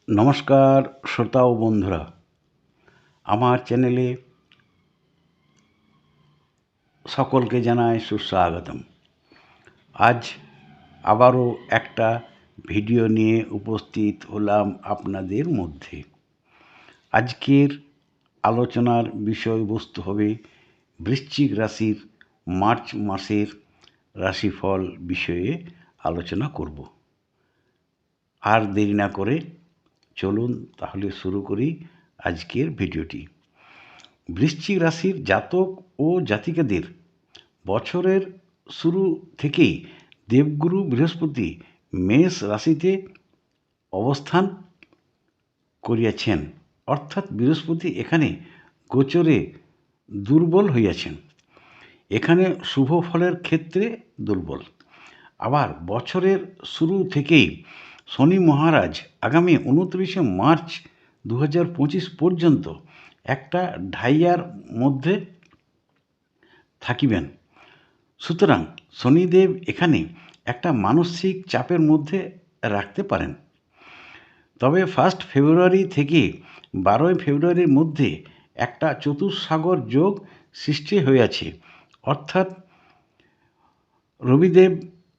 নমস্কার শ্রোতা ও বন্ধুরা, আমার চ্যানেলে সকলকে জানাই সুস্বাগতম। আজ আবারও একটা ভিডিও নিয়ে উপস্থিত হলাম আপনাদের মধ্যে। আজকের আলোচনার বিষয়বস্তু হবে বৃশ্চিক রাশির মার্চ মাসের রাশিফল বিষয়ে আলোচনা করব। আর দেরি না করে চলুন তাহলে শুরু করি আজকের ভিডিওটি। বৃশ্চিক রাশির জাতক ও জাতিকাদের বছরের শুরু থেকেই দেবগুরু বৃহস্পতি মেষ রাশিতে অবস্থান করিয়াছেন, অর্থাৎ বৃহস্পতি এখানে গোচরে দুর্বল হইয়াছেন। এখানে শুভ ফলের ক্ষেত্রে দুর্বল। আবার বছরের শুরু থেকেই শনি মহারাজ আগামী 29শে মার্চ 2025 পর্যন্ত একটা ঢাইয়ার মধ্যে থাকিবেন। সুতরাং শনিদেব এখানে একটা মানসিক চাপের মধ্যে রাখতে পারেন। তবে 1 ফেব্রুয়ারি থেকে 12 ফেব্রুয়ারির মধ্যে একটা চতুর্সাগর যোগ সৃষ্টি হইয়াছে, অর্থাৎ রবিদেব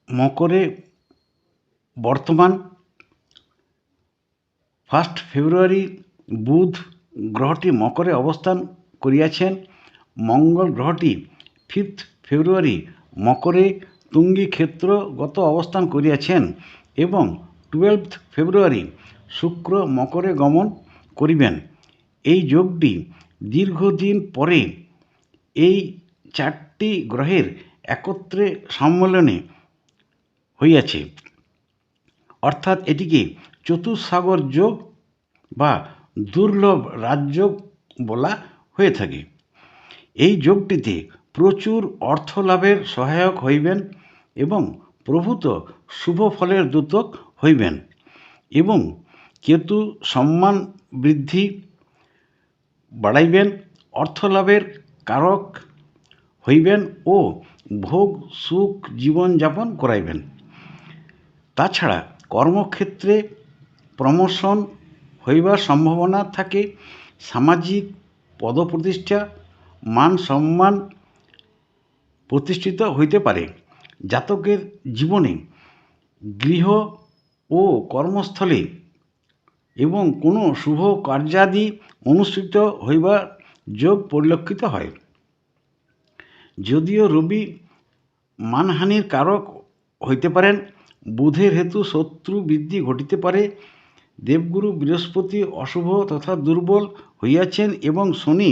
মকরে বর্তমান। 1 ফেব্রুয়ারি বুধ গ্রহটি মকরে অবস্থান করিয়াছেন। মঙ্গল গ্রহটি 5 ফেব্রুয়ারি মকরে তুঙ্গী ক্ষেত্রগত অবস্থান করিয়াছেন এবং 12 ফেব্রুয়ারি শুক্র মকরে গমন করিবেন। এই যোগটি দীর্ঘদিন পরে এই 4টি গ্রহের একত্রে সম্মেলনে হইয়াছে, অর্থাৎ এটিকে চতুর্সাগর যোগ বা দুর্লভ রাজযোগ বলা হয়ে থাকে। এই যোগটিতে প্রচুর অর্থ লাভের সহায়ক হইবেন এবং প্রভূত শুভ ফলের দ্যোতক হইবেন এবং কেতু সম্মান বৃদ্ধি বাড়াইবেন, অর্থ লাভের কারক হইবেন ও ভোগ সুখ জীবনযাপন করাইবেন। তাছাড়া কর্মক্ষেত্রে প্রমোশন হইবার সম্ভাবনা থাকে। সামাজিক পদপ্রতিষ্ঠা মান সম্মান প্রতিষ্ঠিত হইতে পারে। জাতকের জীবনে গৃহ ও কর্মস্থলে এবং কোনো শুভ কার্যাদি অনুষ্ঠিত হইবার যোগ পরিলক্ষিত হয়। যদিও রবি মানহানির কারক হইতে পারেন, বুধের হেতু শত্রু বৃদ্ধি ঘটিতে পারে, দেবগুরু বৃহস্পতি অশুভ তথা দুর্বল হইয়াছেন এবং শনি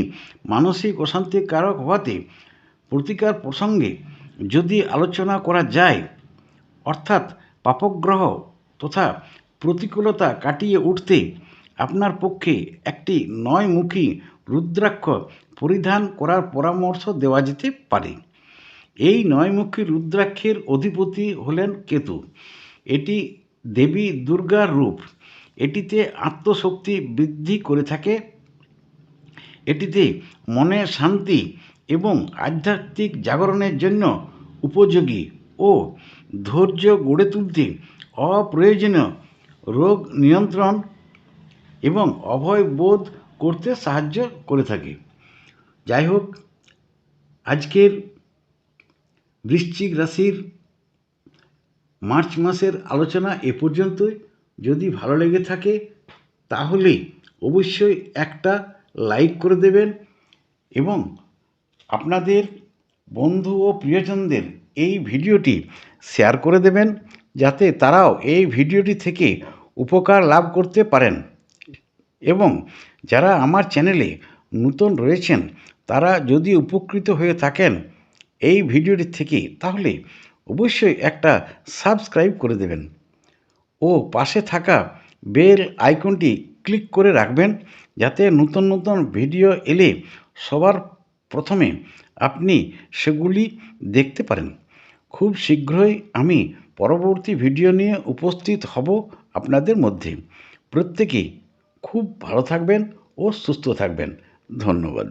মানসিক অশান্তির কারক হওয়াতে প্রতিকার প্রসঙ্গে যদি আলোচনা করা যায়, অর্থাৎ পাপগ্রহ তথা প্রতিকূলতা কাটিয়ে উঠতে আপনার পক্ষে একটি 9মুখী রুদ্রাক্ষ পরিধান করার পরামর্শ দেওয়া যেতে পারে। এই 9মুখী রুদ্রাক্ষের অধিপতি হলেন কেতু। এটি দেবী দুর্গার রূপ। এটিতে আত্মশক্তি বৃদ্ধি করে থাকে। এটিতে মনের শান্তি এবং আধ্যাত্মিক জাগরণের জন্য উপযোগী ও ধৈর্য গড়ে তুলতে, অপ্রয়োজনীয় রোগ নিয়ন্ত্রণ এবং অভয় বোধ করতে সাহায্য করে থাকে। যাই হোক, আজকের বৃশ্চিক রাশির মার্চ মাসের আলোচনা এ পর্যন্তই। যদি ভালো লেগে থাকে তাহলে অবশ্যই একটা লাইক করে দেবেন এবং আপনাদের বন্ধু ও প্রিয়জনদের এই ভিডিওটি শেয়ার করে দেবেন, যাতে তারাও এই ভিডিওটি থেকে উপকার লাভ করতে পারেন। এবং যারা আমার চ্যানেলে নতুন রয়েছেন তারা যদি উপকৃত হয়ে থাকেন এই ভিডিওটি থেকে, তাহলে অবশ্যই একটা সাবস্ক্রাইব করে দেবেন ও পাশে থাকা বেল আইকনটি ক্লিক করে রাখবেন, যাতে নতুন নতুন ভিডিও এলে সবার প্রথমে আপনি সেগুলি দেখতে পারেন। খুব শীঘ্রই আমি পরবর্তী ভিডিও নিয়ে উপস্থিত হব আপনাদের মধ্যে। প্রত্যেকেই খুব ভালো থাকবেন ও সুস্থ থাকবেন। ধন্যবাদ।